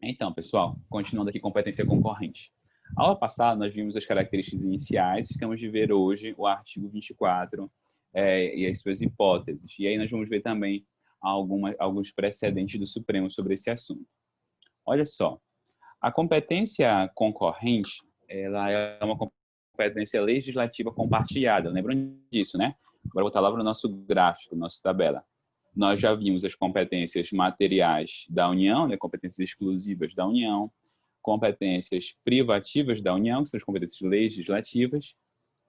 Então, pessoal, continuando aqui competência concorrente. A aula passada, nós vimos as características iniciais, ficamos de ver hoje o artigo 24 e as suas hipóteses. E aí nós vamos ver também alguns precedentes do Supremo sobre esse assunto. Olha só, a competência concorrente, ela é uma competência legislativa compartilhada. Lembram disso, né? Agora vou botar lá para o nosso gráfico, nossa tabela. Nós já vimos as competências materiais da União, né, competências exclusivas da União, competências privativas da União, que são as competências legislativas.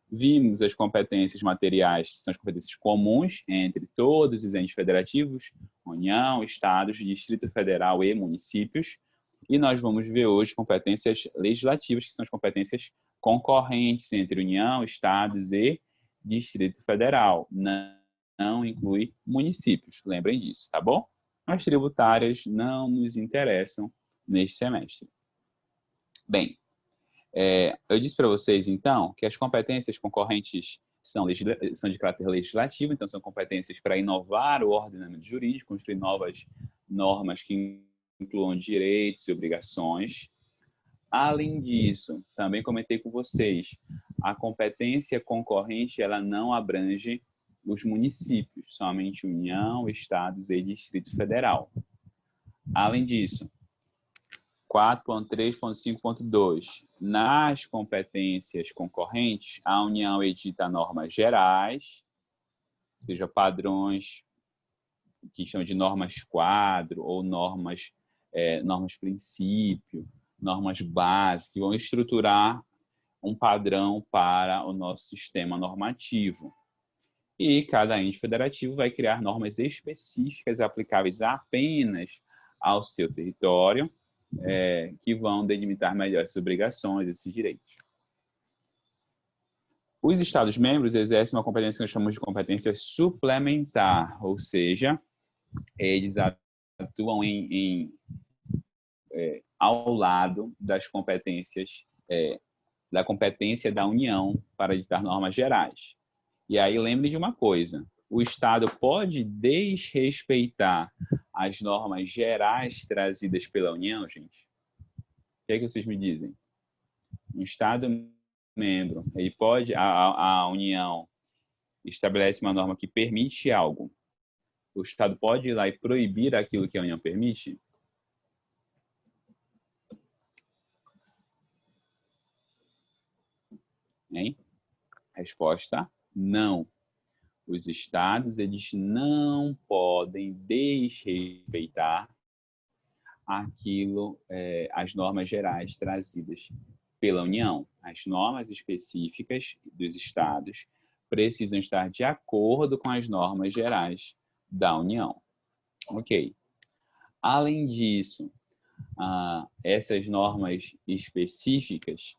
Vimos as competências materiais, que são as competências comuns entre todos os entes federativos, União, Estados, Distrito Federal e municípios. E nós vamos ver hoje competências legislativas, que são as competências concorrentes entre União, Estados e Distrito Federal. Não inclui municípios, lembrem disso, tá bom? As tributárias não nos interessam neste semestre. Bem, eu disse para vocês, então, que as competências concorrentes são de caráter legislativo, então são competências para inovar o ordenamento jurídico, construir novas normas que incluam direitos e obrigações. Além disso, também comentei com vocês, a competência concorrente ela não abrange os municípios, somente União, Estados e Distrito Federal. Além disso, 4.3.5.2. Nas competências concorrentes, a União edita normas gerais, ou seja, padrões que chamam de normas quadro ou normas princípio, normas básicas, que vão estruturar um padrão para o nosso sistema normativo. E cada ente federativo vai criar normas específicas aplicáveis apenas ao seu território, que vão delimitar melhor essas obrigações, esses direitos. Os Estados-membros exercem uma competência que nós chamamos de competência suplementar, ou seja, eles atuam ao lado das competências, da competência da União para editar normas gerais. E aí lembre de uma coisa, o Estado pode desrespeitar as normas gerais trazidas pela União, gente? O que é que vocês me dizem? Um Estado-membro, ele pode, a União estabelece uma norma que permite algo. O Estado pode ir lá e proibir aquilo que a União permite? Hein? Resposta, não. Os estados, eles não podem desrespeitar aquilo, as normas gerais trazidas pela União. As normas específicas dos estados precisam estar de acordo com as normas gerais da União. Ok. Além disso, essas normas específicas,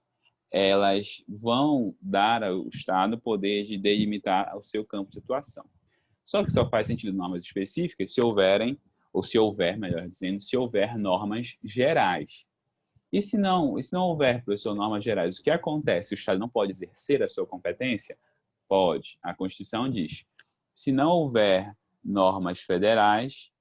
elas vão dar ao Estado o poder de delimitar o seu campo de atuação. Só que só faz sentido normas específicas se houver, melhor dizendo, se houver normas gerais. E se não houver, professor, normas gerais, o que acontece? O Estado não pode exercer a sua competência? Pode. A Constituição diz, se não houver normas federais,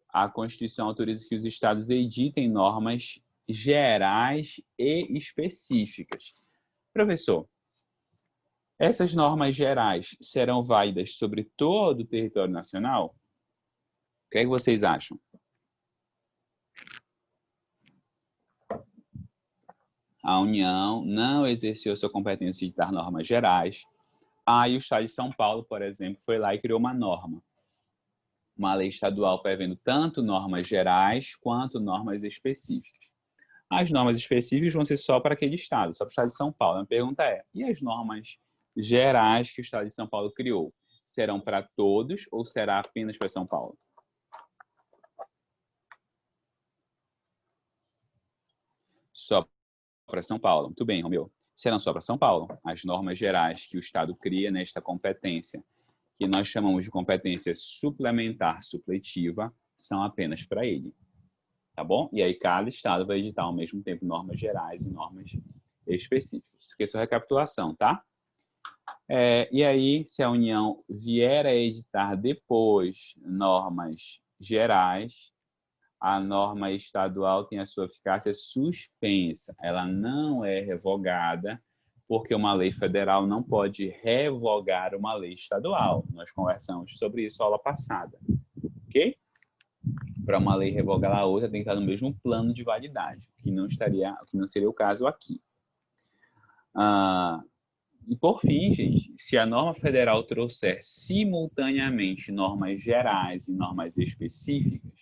a Constituição autoriza que os estados editem normas gerais e específicas. Professor, essas normas gerais serão válidas sobre todo o território nacional? O que é que vocês acham? A União não exerceu sua competência de editar normas gerais. Aí o Estado de São Paulo, por exemplo, foi lá e criou uma norma. Uma lei estadual prevendo tanto normas gerais quanto normas específicas. As normas específicas vão ser só para aquele estado, só para o Estado de São Paulo. A pergunta é, e as normas gerais que o Estado de São Paulo criou? Serão para todos ou será apenas para São Paulo? Só para São Paulo. Muito bem, Romeu. Serão só para São Paulo. As normas gerais que o Estado cria nesta competência, que nós chamamos de competência suplementar supletiva, são apenas para ele. Tá bom? E aí cada estado vai editar ao mesmo tempo normas gerais e normas específicas. Isso aqui é só recapitulação, tá? E aí, se a União vier a editar depois normas gerais, a norma estadual tem a sua eficácia suspensa. Ela não é revogada, porque uma lei federal não pode revogar uma lei estadual. Nós conversamos sobre isso na aula passada, ok? Para uma lei revogar a outra, tem que estar no mesmo plano de validade, que não seria o caso aqui. E por fim, gente, se a norma federal trouxer simultaneamente normas gerais e normas específicas,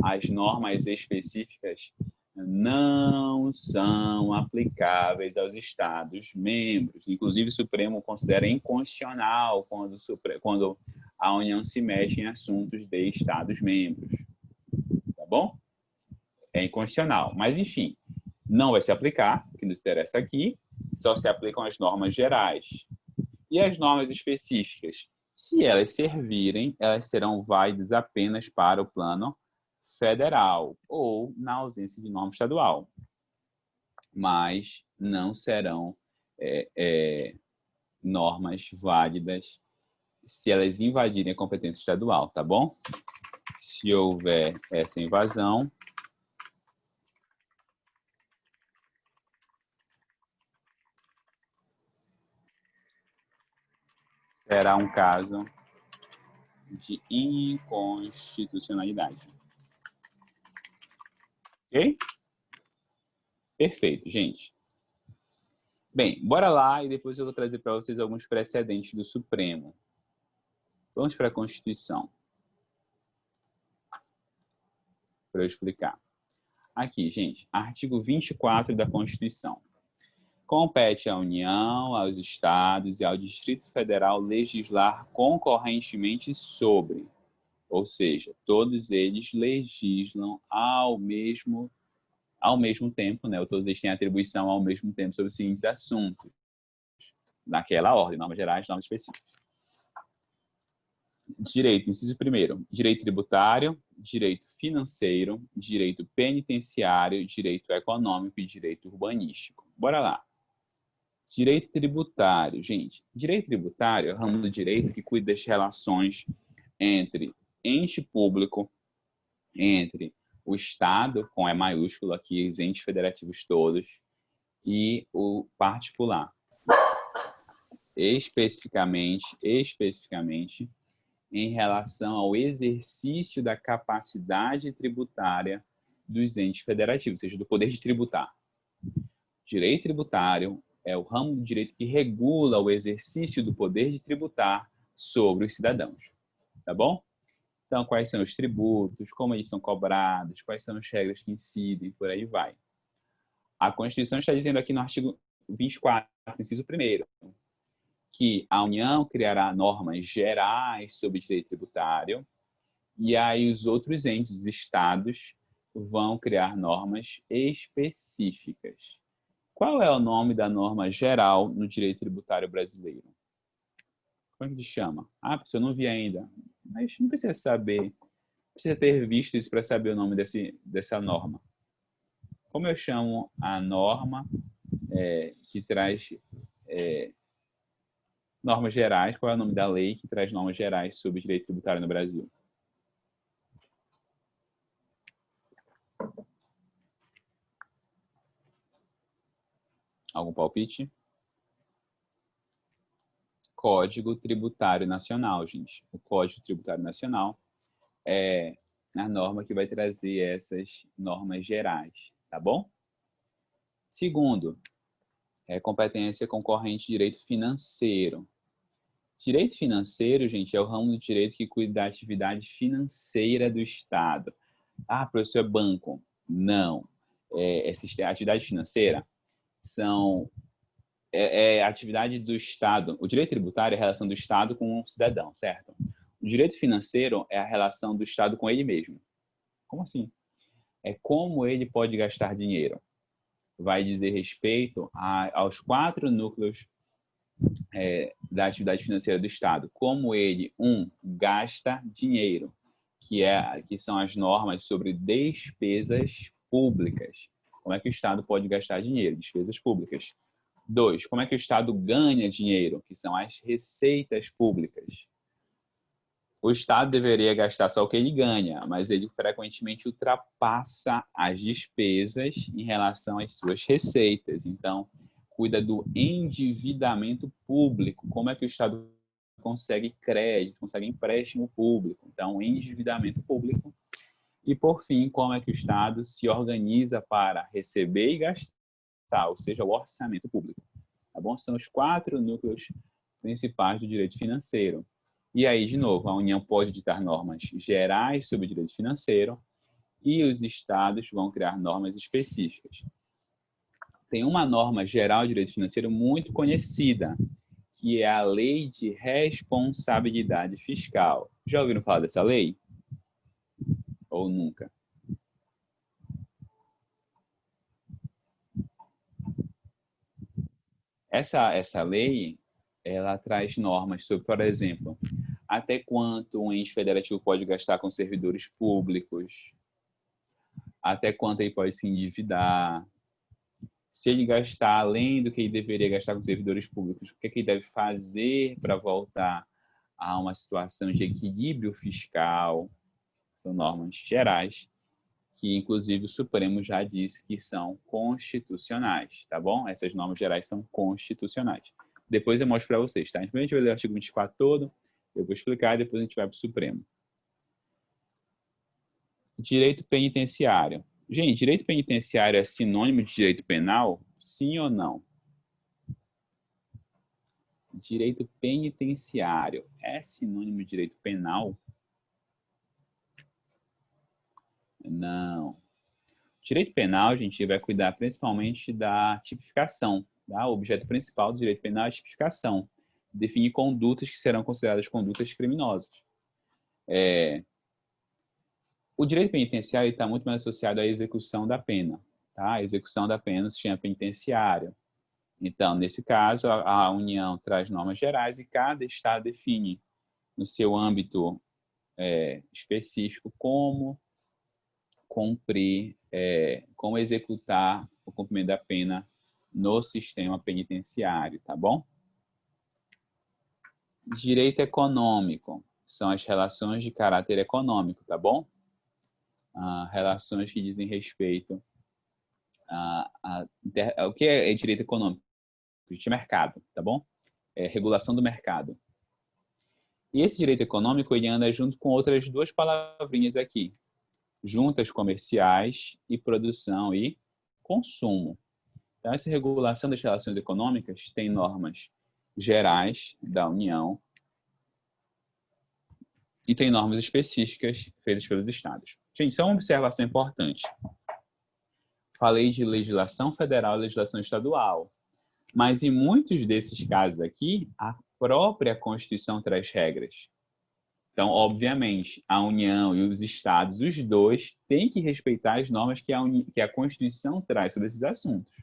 as normas específicas não são aplicáveis aos Estados-membros. Inclusive, o Supremo considera inconstitucional quando a União se mexe em assuntos de Estados-membros. Tá bom? É inconstitucional. Mas, enfim, não vai se aplicar, o que nos interessa aqui, só se aplicam as normas gerais. E as normas específicas? Se elas servirem, elas serão válidas apenas para o plano federal ou na ausência de norma estadual, mas não serão normas válidas se elas invadirem a competência estadual, tá bom? Se houver essa invasão, será um caso de inconstitucionalidade. Ok? Perfeito, gente. Bem, bora lá e depois eu vou trazer para vocês alguns precedentes do Supremo. Vamos para a Constituição. Para eu explicar. Aqui, gente, artigo 24 da Constituição. Compete à União, aos Estados e ao Distrito Federal legislar concorrentemente sobre, ou seja, todos eles legislam ao mesmo tempo, né? Ou todos eles têm atribuição ao mesmo tempo sobre os seguintes assuntos, naquela ordem, normas gerais, normas específicas. Direito, inciso primeiro, direito tributário, direito financeiro, direito penitenciário, direito econômico e direito urbanístico. Bora lá. Direito tributário, gente. Direito tributário é o ramo do direito que cuida das relações entre ente público, entre o Estado, com E maiúsculo aqui, os entes federativos todos, e o particular. Especificamente, em relação ao exercício da capacidade tributária dos entes federativos, ou seja, do poder de tributar. Direito tributário é o ramo do direito que regula o exercício do poder de tributar sobre os cidadãos. Tá bom? Então, quais são os tributos, como eles são cobrados, quais são as regras que incidem, por aí vai. A Constituição está dizendo aqui no artigo 24, inciso 1º, que a União criará normas gerais sobre direito tributário e aí os outros entes, os estados, vão criar normas específicas. Qual é o nome da norma geral no direito tributário brasileiro? Como é que chama? Ah, professor, eu não vi ainda. Mas não precisa saber, não precisa ter visto isso para saber o nome dessa norma. Como eu chamo a norma que traz normas gerais? Qual é o nome da lei que traz normas gerais sobre direito tributário no Brasil? Algum palpite? Código Tributário Nacional, gente. O Código Tributário Nacional é a norma que vai trazer essas normas gerais, tá bom? Segundo, competência concorrente de direito financeiro. Direito financeiro, gente, é o ramo do direito que cuida da atividade financeira do Estado. Ah, professor, é banco. Não. A atividade financeira é a atividade do Estado. O direito tributário é a relação do Estado com o cidadão, certo? O direito financeiro é a relação do Estado com ele mesmo. Como assim? É como ele pode gastar dinheiro. Vai dizer respeito aos 4 núcleos da atividade financeira do Estado. Como ele, gasta dinheiro, que são as normas sobre despesas públicas. Como é que o Estado pode gastar dinheiro? Despesas públicas. 2, como é que o Estado ganha dinheiro? Que são as receitas públicas. O Estado deveria gastar só o que ele ganha, mas ele frequentemente ultrapassa as despesas em relação às suas receitas. Então, cuida do endividamento público. Como é que o Estado consegue crédito, consegue empréstimo público? Então, endividamento público. E, por fim, como é que o Estado se organiza para receber e gastar, ou seja, o orçamento público. Tá bom? São os 4 núcleos principais do direito financeiro. E aí, de novo, a União pode ditar normas gerais sobre o direito financeiro e os estados vão criar normas específicas. Tem uma norma geral de direito financeiro muito conhecida, que é a Lei de Responsabilidade Fiscal. Já ouviram falar dessa lei? Ou nunca? Essa lei, ela traz normas sobre, por exemplo, até quanto um ente federativo pode gastar com servidores públicos, até quanto ele pode se endividar, se ele gastar além do que ele deveria gastar com servidores públicos, o que ele deve fazer para voltar a uma situação de equilíbrio fiscal. São normas gerais, que inclusive o Supremo já disse que são constitucionais, tá bom? Essas normas gerais são constitucionais. Depois eu mostro para vocês, tá? Então a gente vai ler o artigo 24 todo, eu vou explicar e depois a gente vai para o Supremo. Direito penitenciário. Gente, direito penitenciário é sinônimo de direito penal? Sim ou não? Direito penitenciário é sinônimo de direito penal? Não. Direito penal, a gente vai cuidar principalmente da tipificação. Tá? O objeto principal do direito penal é a tipificação. Definir condutas que serão consideradas condutas criminosas. O direito penitenciário está muito mais associado à execução da pena. Tá? A execução da pena no sistema penitenciário. Então, nesse caso, a União traz normas gerais e cada Estado define no seu âmbito específico como cumprir, como executar o cumprimento da pena no sistema penitenciário, tá bom? Direito econômico são as relações de caráter econômico, tá bom? Relações que dizem respeito o que é direito econômico? De mercado, tá bom? Regulação do mercado. E esse direito econômico, ele anda junto com outras 2 palavrinhas aqui. Juntas comerciais e produção e consumo. Então, essa regulação das relações econômicas tem normas gerais da União e tem normas específicas feitas pelos estados. Gente, só uma observação importante. Falei de legislação federal e legislação estadual, mas em muitos desses casos aqui, a própria Constituição traz regras. Então, obviamente, a União e os estados, os dois, têm que respeitar as normas que a Constituição traz sobre esses assuntos.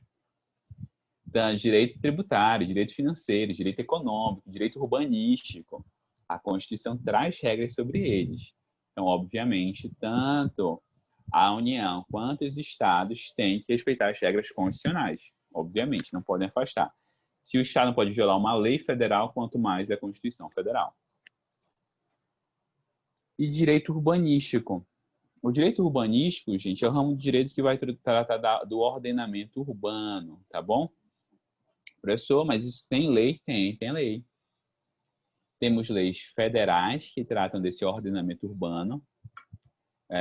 Então, direito tributário, direito financeiro, direito econômico, direito urbanístico. A Constituição traz regras sobre eles. Então, obviamente, tanto a União quanto os estados têm que respeitar as regras constitucionais. Obviamente, não podem afastar. Se o estado não pode violar uma lei federal, quanto mais a Constituição Federal. E direito urbanístico. O direito urbanístico, gente, é o ramo de direito que vai tratar do ordenamento urbano, tá bom? Professor, mas isso tem lei? Tem lei. Temos leis federais que tratam desse ordenamento urbano,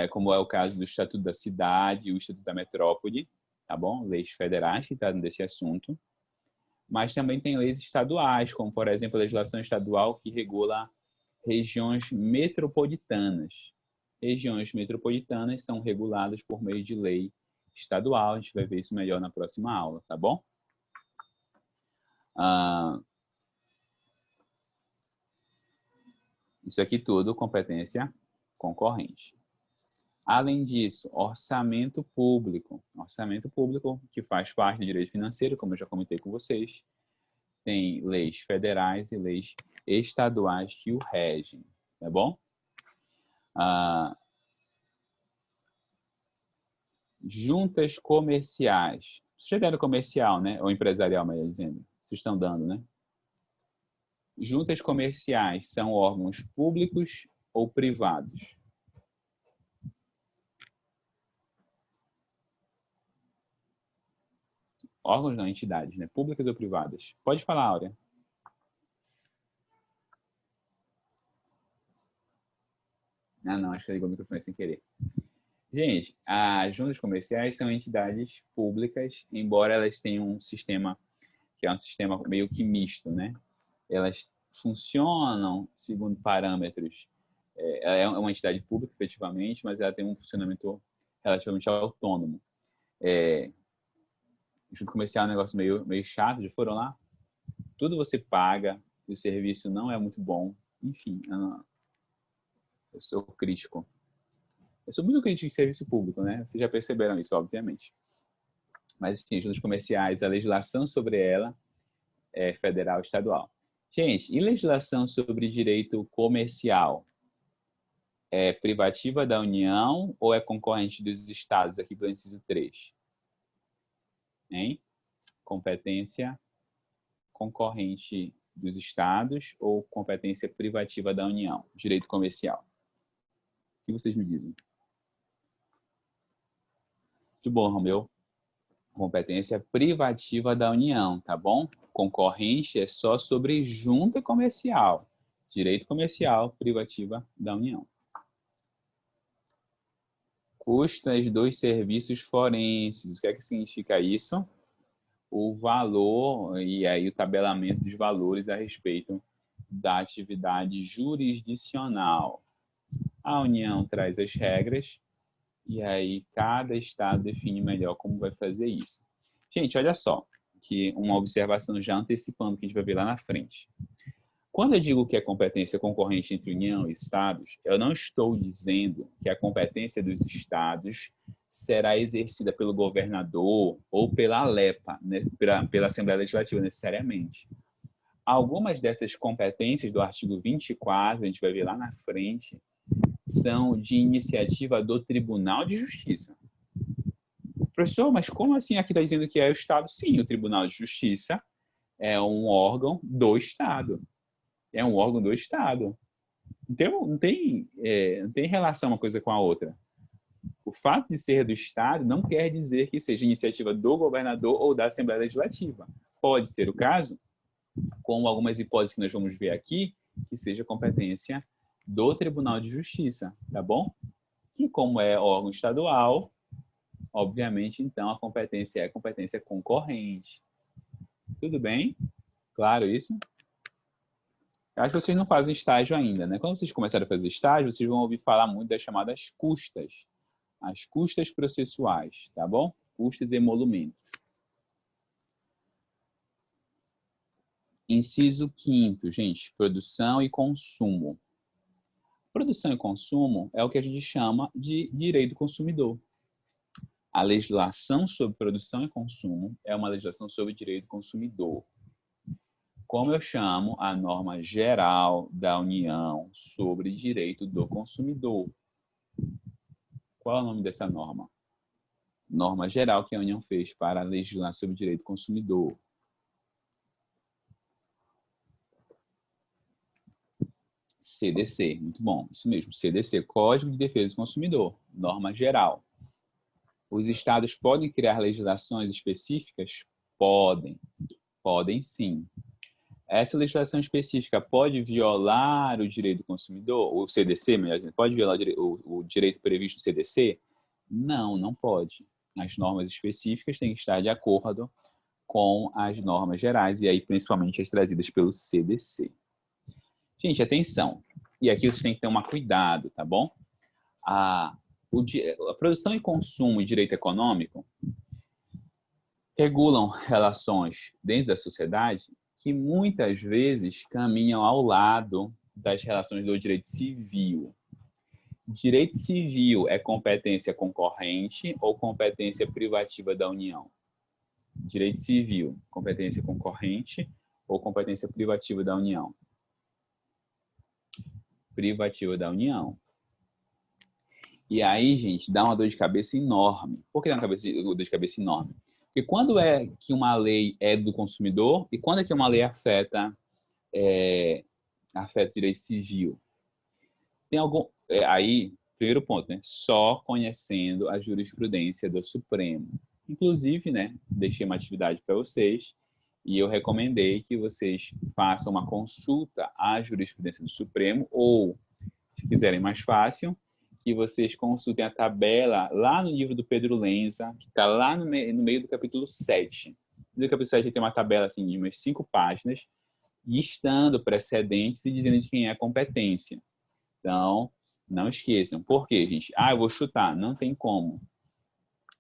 como é o caso do Estatuto da Cidade e o Estatuto da Metrópole, tá bom? Leis federais que tratam desse assunto. Mas também tem leis estaduais, como, por exemplo, a legislação estadual que regula regiões metropolitanas. Regiões metropolitanas são reguladas por meio de lei estadual. A gente vai ver isso melhor na próxima aula, tá bom? Isso aqui tudo, competência concorrente. Além disso, orçamento público. Orçamento público, que faz parte do direito financeiro, como eu já comentei com vocês. Tem leis federais e leis estaduais que o regem, tá bom? Juntas comerciais. Vocês já deram comercial, né? Ou empresarial, melhor dizendo. Vocês estão dando, né? Juntas comerciais são órgãos públicos ou privados? Órgãos não, entidades, né? Públicas ou privadas? Pode falar, Áurea. Ah, não, acho que ligou o microfone sem querer. Gente, as juntas comerciais são entidades públicas, embora elas tenham um sistema que é um sistema meio que misto, né? Elas funcionam segundo parâmetros. Ela é uma entidade pública, efetivamente, mas ela tem um funcionamento relativamente autônomo. Junta comercial é um negócio meio chato, já foram lá? Tudo você paga, e o serviço não é muito bom. Enfim, eu sou crítico. Eu sou muito crítico de serviço público, né? Vocês já perceberam isso, obviamente. Mas, enfim, juntas comerciais, a legislação sobre ela é federal e estadual. Gente, e legislação sobre direito comercial? É privativa da União ou é concorrente dos estados, aqui pelo inciso 3? Hein? Competência concorrente dos estados ou competência privativa da União? Direito comercial. O que vocês me dizem? Muito bom, Romeu. Competência privativa da União, tá bom? Concorrente é só sobre junta comercial. Direito comercial, privativa da União. Custas dos serviços forenses. O que é que significa isso? O valor e aí o tabelamento dos valores a respeito da atividade jurisdicional. A União traz as regras e aí cada estado define melhor como vai fazer isso. Gente, olha só, que uma observação já antecipando que a gente vai ver lá na frente. Quando eu digo que é competência concorrente entre União e Estados, eu não estou dizendo que a competência dos Estados será exercida pelo governador ou pela ALEPA, né, pela Assembleia Legislativa, necessariamente. Algumas dessas competências do artigo 24, a gente vai ver lá na frente, são de iniciativa do Tribunal de Justiça. Professor, mas como assim aqui está dizendo que é o Estado? Sim, o Tribunal de Justiça é um órgão do Estado. É um órgão do Estado. Então, não tem relação uma coisa com a outra. O fato de ser do Estado não quer dizer que seja iniciativa do governador ou da Assembleia Legislativa. Pode ser o caso, como algumas hipóteses que nós vamos ver aqui, que seja competência do Tribunal de Justiça, tá bom? E como é órgão estadual, obviamente, então, a competência é competência concorrente. Tudo bem? Claro isso? Eu acho que vocês não fazem estágio ainda, né? Quando vocês começarem a fazer estágio, vocês vão ouvir falar muito das chamadas custas. As custas processuais, tá bom? Custas e emolumentos. Inciso 5º, gente, produção e consumo. Produção e consumo é o que a gente chama de direito do consumidor. A legislação sobre produção e consumo é uma legislação sobre direito do consumidor. Como eu chamo a norma geral da União sobre direito do consumidor? Qual é o nome dessa norma? Norma geral que a União fez para legislar sobre direito do consumidor. CDC, muito bom, isso mesmo, CDC, Código de Defesa do Consumidor, norma geral. Os estados podem criar legislações específicas? Podem sim. Essa legislação específica pode violar o direito do consumidor, o CDC, melhor dizendo, pode violar o direito previsto no CDC? Não, não pode. As normas específicas têm que estar de acordo com as normas gerais, e aí principalmente as trazidas pelo CDC. Gente, atenção. E aqui vocês têm que tomar cuidado, tá bom? A produção e consumo e direito econômico regulam relações dentro da sociedade que muitas vezes caminham ao lado das relações do direito civil. Direito civil é competência concorrente ou competência privativa da União? Direito civil, competência concorrente ou competência privativa da União? Privativa da União. E aí, gente, dá uma dor de cabeça enorme. Por que dá uma dor de cabeça enorme? Porque quando é que uma lei é do consumidor e quando é que uma lei afeta direito civil? Tem algum... aí, primeiro ponto, né? Só conhecendo a jurisprudência do Supremo. Inclusive, né, deixei uma atividade para vocês e eu recomendei que vocês façam uma consulta à jurisprudência do Supremo ou, se quiserem mais fácil, que vocês consultem a tabela lá no livro do Pedro Lenza, que está lá no meio do capítulo 7. No capítulo 7 tem uma tabela assim, de umas 5 páginas, listando precedentes e dizendo de quem é a competência. Então, não esqueçam. Por quê, gente? Eu vou chutar. Não tem como.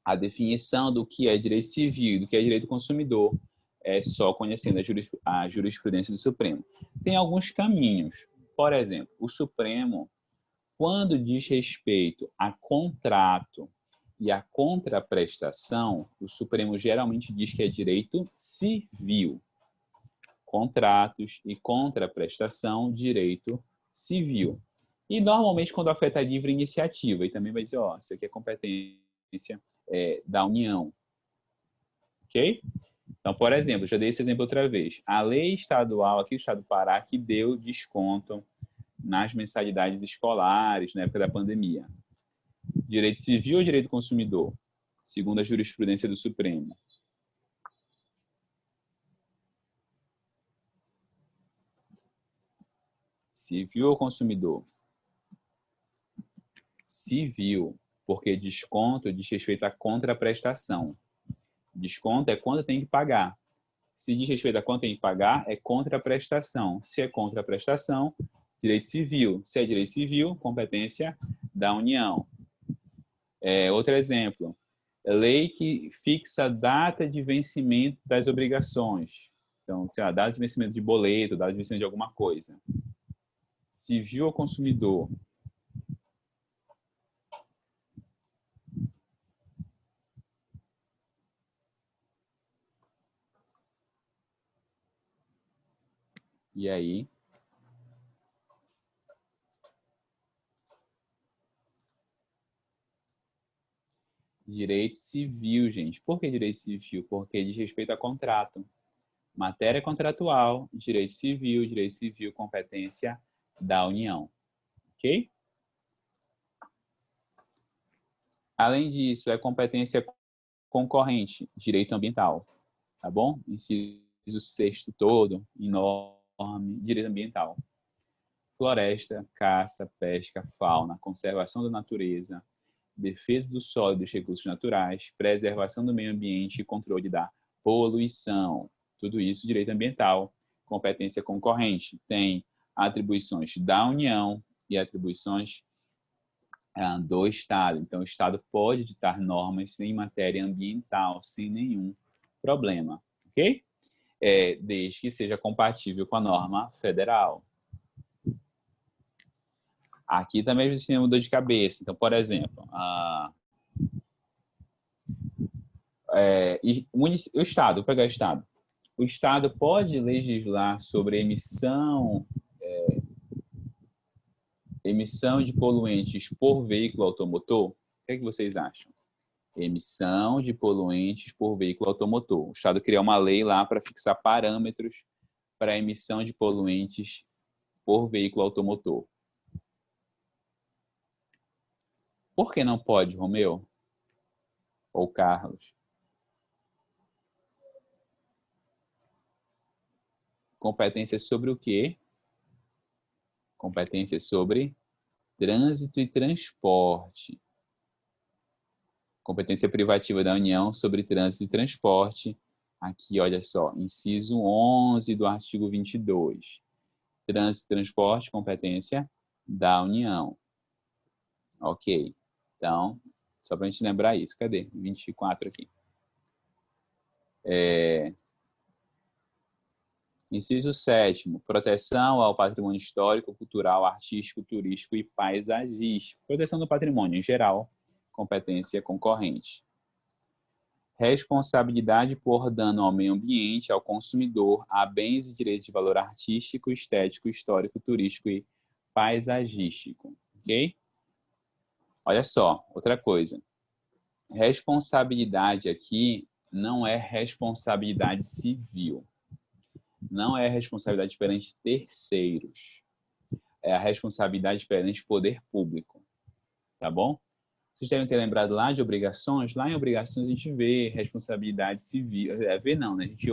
A definição do que é direito civil, do que é direito do consumidor, é só conhecendo a jurisprudência do Supremo. Tem alguns caminhos. Por exemplo, o Supremo, quando diz respeito a contrato e a contraprestação, o Supremo geralmente diz que é direito civil. Contratos e contraprestação, direito civil. E normalmente quando afeta a livre iniciativa, e também vai dizer, isso aqui é competência da União. Ok? Então, por exemplo, já dei esse exemplo outra vez. A lei estadual aqui do estado do Pará que deu desconto nas mensalidades escolares na época da pandemia. Direito civil ou direito do consumidor? Segundo a jurisprudência do Supremo. Civil ou consumidor? Civil, porque desconto diz respeito à contraprestação. Desconto é quando tem que pagar. Se diz respeito a quanto tem que pagar, é contraprestação. Se é contraprestação, direito civil. Se é direito civil, competência da União. Outro exemplo, lei que fixa a data de vencimento das obrigações. Então, sei lá, data de vencimento de boleto, data de vencimento de alguma coisa. Civil ou consumidor? E aí? Direito civil, gente. Por que direito civil? Porque diz respeito a contrato. Matéria contratual, direito civil, competência da União. Ok? Além disso, é competência concorrente, direito ambiental. Tá bom? Inciso sexto todo, enorme, direito ambiental. Floresta, caça, pesca, fauna, conservação da natureza, defesa do solo e dos recursos naturais, preservação do meio ambiente e controle da poluição. Tudo isso, direito ambiental, competência concorrente. Tem atribuições da União e atribuições do Estado. Então, o Estado pode ditar normas em matéria ambiental, sem nenhum problema, ok? Desde que seja compatível com a norma federal. Aqui também existe uma dor de cabeça. Então, por exemplo, o Estado, vou pegar o Estado. O Estado pode legislar sobre emissão de poluentes por veículo automotor? O que é que vocês acham? Emissão de poluentes por veículo automotor. O Estado cria uma lei lá para fixar parâmetros para a emissão de poluentes por veículo automotor. Por que não pode, Romeu? Ou Carlos? Competência sobre o quê? Competência sobre trânsito e transporte. Competência privativa da União sobre trânsito e transporte. Aqui, olha só, inciso 11 do artigo 22. Trânsito e transporte, competência da União. Ok. Então, só para a gente lembrar isso. Cadê? 24 aqui. Inciso 7º, proteção ao patrimônio histórico, cultural, artístico, turístico e paisagístico. Proteção do patrimônio em geral, competência concorrente. Responsabilidade por dano ao meio ambiente, ao consumidor, a bens e direitos de valor artístico, estético, histórico, turístico e paisagístico. Ok? Olha só, outra coisa. Responsabilidade aqui não é responsabilidade civil. Não é responsabilidade perante terceiros. é a responsabilidade perante o poder público, tá bom? Vocês devem ter lembrado lá de obrigações. Lá em obrigações a gente vê responsabilidade civil. Vê não, né? A gente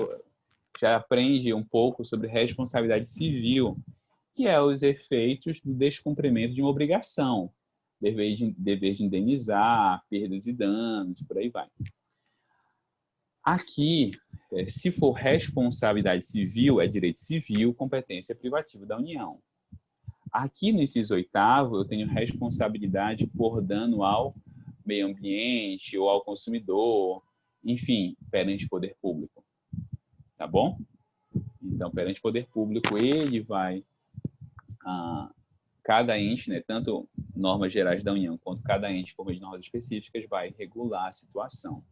já aprende um pouco sobre responsabilidade civil, que é os efeitos do descumprimento de uma obrigação. Dever de indenizar, perdas e danos, por aí vai. Aqui, se for responsabilidade civil, é direito civil, competência privativa da União. Aqui no inciso 8º, eu tenho responsabilidade por dano ao meio ambiente ou ao consumidor, enfim, perante o poder público. Tá bom? Então, perante o poder público, ele vai, cada ente, né, tanto normas gerais da União quanto cada ente, por meio de normas específicas, vai regular a situação.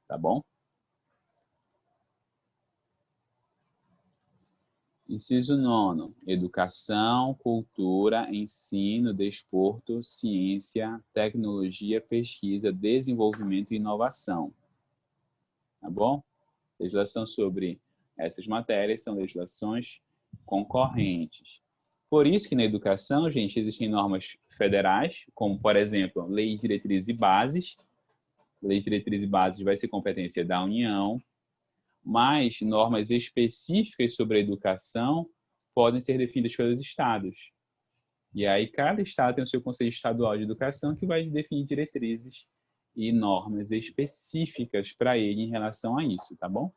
Tá bom? Inciso 9, educação, cultura, ensino, desporto, ciência, tecnologia, pesquisa, desenvolvimento e inovação. Tá bom? Legislação sobre essas matérias são legislações concorrentes. Por isso que na educação, gente, existem normas federais, como, por exemplo, Lei de Diretrizes e Bases. Lei de Diretrizes e Bases vai ser competência da União, mas normas específicas sobre a educação podem ser definidas pelos estados. E aí cada estado tem o seu Conselho Estadual de Educação que vai definir diretrizes e normas específicas para ele em relação a isso, tá bom?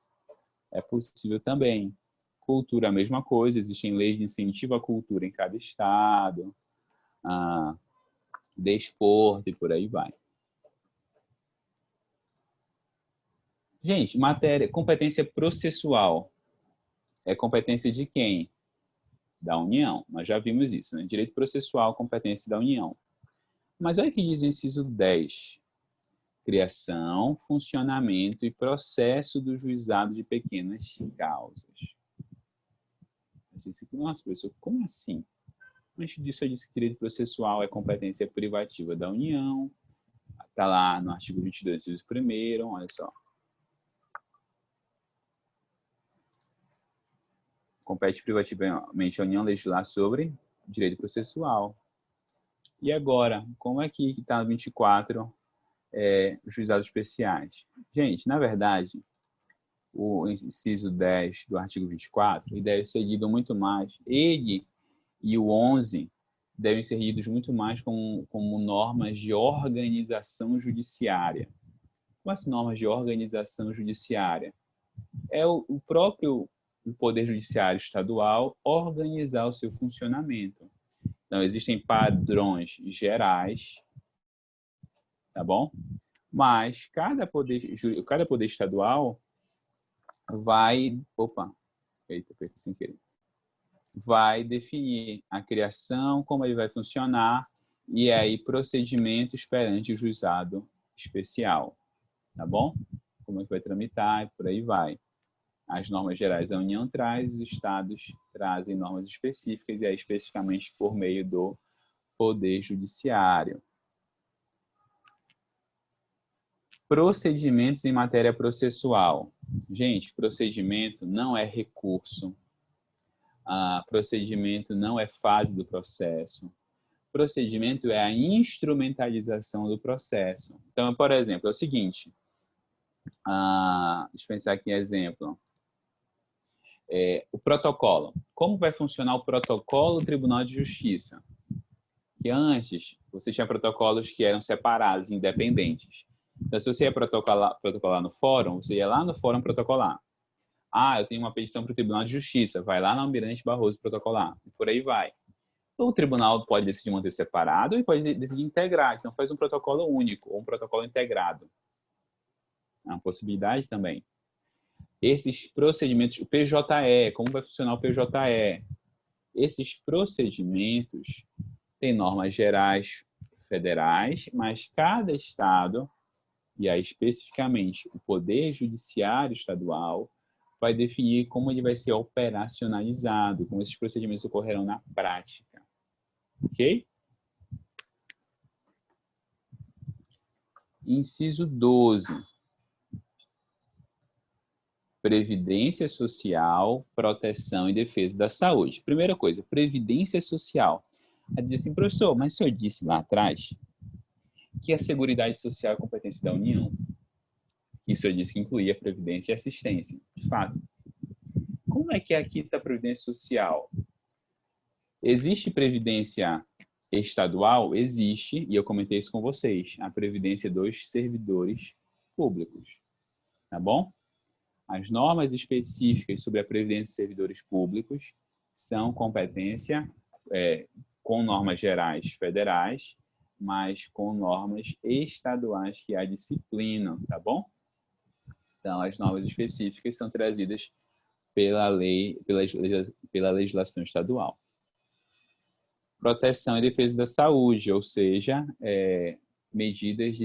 É possível também. Cultura, a mesma coisa, existem leis de incentivo à cultura em cada estado, desporto e por aí vai. Gente, matéria, competência processual. É competência de quem? Da União. Nós já vimos isso, né? Direito processual, competência da União. Mas olha o que diz o inciso 10. Criação, funcionamento e processo do juizado de pequenas causas. Nossa, professor, como assim? Antes disso, eu disse que direito processual é competência privativa da União. Está lá no artigo 22, inciso 1º, olha só. Compete privativamente a União legislar sobre direito processual. E agora, como é que está no 24, os juizados especiais? Gente, na verdade, o inciso 10 do artigo 24, ele deve ser lido muito mais. Ele e o 11 devem ser lidos muito mais como normas de organização judiciária. Como assim normas de organização judiciária? É o próprio Poder Judiciário Estadual organizar o seu funcionamento. Então, existem padrões gerais, tá bom? Mas cada poder estadual vai... Opa, eita, sem querer. Vai definir a criação, como ele vai funcionar, e aí procedimentos perante o juizado especial, tá bom? Como é que vai tramitar e por aí vai. As normas gerais da União traz, os estados trazem normas específicas, e aí especificamente por meio do Poder Judiciário. Procedimentos em matéria processual. Gente, procedimento não é recurso. Procedimento não é fase do processo. Procedimento é a instrumentalização do processo. Então, por exemplo, é o seguinte. Deixa eu pensar aqui em exemplo. O protocolo. Como vai funcionar o protocolo do Tribunal de Justiça? Que antes, você tinha protocolos que eram separados, independentes. Então, se você ia protocolar no fórum, você ia lá no fórum protocolar. Eu tenho uma petição para o Tribunal de Justiça, vai lá no Almirante Barroso protocolar, e por aí vai. O tribunal pode decidir manter separado e pode decidir integrar, então faz um protocolo único ou um protocolo integrado. É uma possibilidade também. Esses procedimentos, o PJE, como vai funcionar o PJE? Esses procedimentos têm normas gerais federais, mas cada estado, e aí especificamente o Poder Judiciário Estadual, vai definir como ele vai ser operacionalizado, como esses procedimentos ocorrerão na prática. Ok? Inciso 12. Previdência social, proteção e defesa da saúde. Primeira coisa, previdência social. Aí diz assim, professor, mas o senhor disse lá atrás que a Seguridade Social é competência da União. Que o senhor disse que incluía previdência e assistência. De fato. Como é que aqui está a previdência social? Existe previdência estadual? Existe, e eu comentei isso com vocês, a previdência dos servidores públicos. Tá bom? As normas específicas sobre a previdência dos servidores públicos são competência com normas gerais federais, mas com normas estaduais que a disciplinam, tá bom? Então, as normas específicas são trazidas pela lei, pela legislação estadual. Proteção e defesa da saúde, ou seja, medidas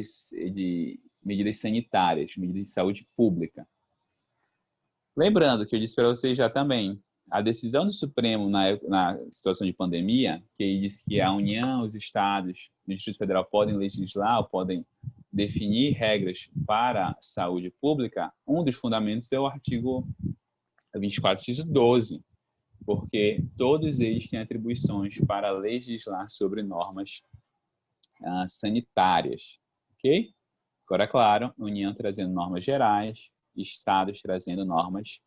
sanitárias, medidas de saúde pública. Lembrando que eu disse para vocês já também, a decisão do Supremo na situação de pandemia, que diz que a União, os estados, o Distrito Federal podem legislar, podem definir regras para a saúde pública, um dos fundamentos é o artigo 24, inciso 12, porque todos eles têm atribuições para legislar sobre normas sanitárias, ok? Agora, claro, a União trazendo normas gerais, estados trazendo normas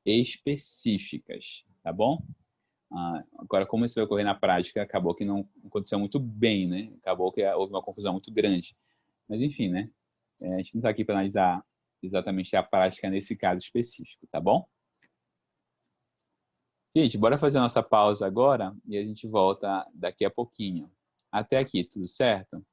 específicas, tá bom? Agora, como isso vai ocorrer na prática, acabou que não aconteceu muito bem, né? Acabou que houve uma confusão muito grande. Mas, enfim, né? A gente não está aqui para analisar exatamente a prática nesse caso específico, tá bom? Gente, bora fazer a nossa pausa agora e a gente volta daqui a pouquinho. Até aqui, tudo certo?